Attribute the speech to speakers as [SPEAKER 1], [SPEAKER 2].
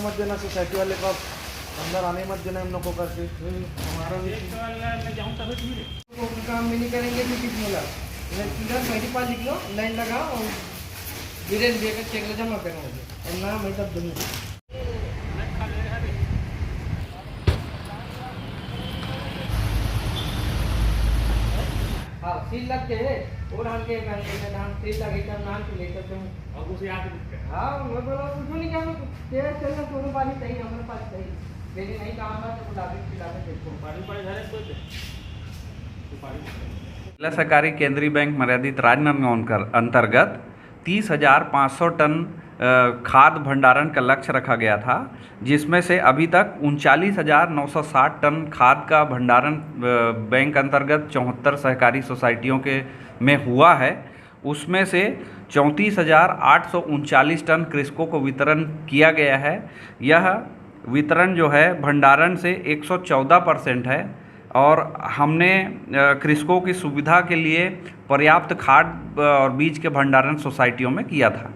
[SPEAKER 1] मत देना, सोसाइटी वाले को अंदर आने मत देना, हम लोग को करके हमारा भी काम भी नहीं करेंगे तो किस मिला मेरी पास लिख लो, लाइन लगाओ और धीरे धीरे चेक जमा करना मुझे और ना मैं तब दूँगी। हाँ सील लग के और हल के धान सील लगे तब नाम के लेकर तुम और उसे याद रखते हैं। हाँ मैं बोला कुछ नहीं क्या तेरे चलना दोनों पानी चाहिए हमारे पास चाहिए, लेकिन नहीं काम ना तो बुला के खिला के देखो पानी पानी धरे तो
[SPEAKER 2] जिला सहकारी केंद्रीय बैंक मर्यादित राजनांदगांव अंतर्गत 30,500 टन खाद भंडारण का लक्ष्य रखा गया था, जिसमें से अभी तक 39,960 टन खाद का भंडारण बैंक अंतर्गत 74 सहकारी सोसाइटियों के में हुआ है। उसमें से 34,839 टन कृषकों को वितरण किया गया है। यह वितरण जो है भंडारण से 114% है और हमने कृषकों की सुविधा के लिए पर्याप्त खाद और बीज के भंडारण सोसाइटियों में किया था।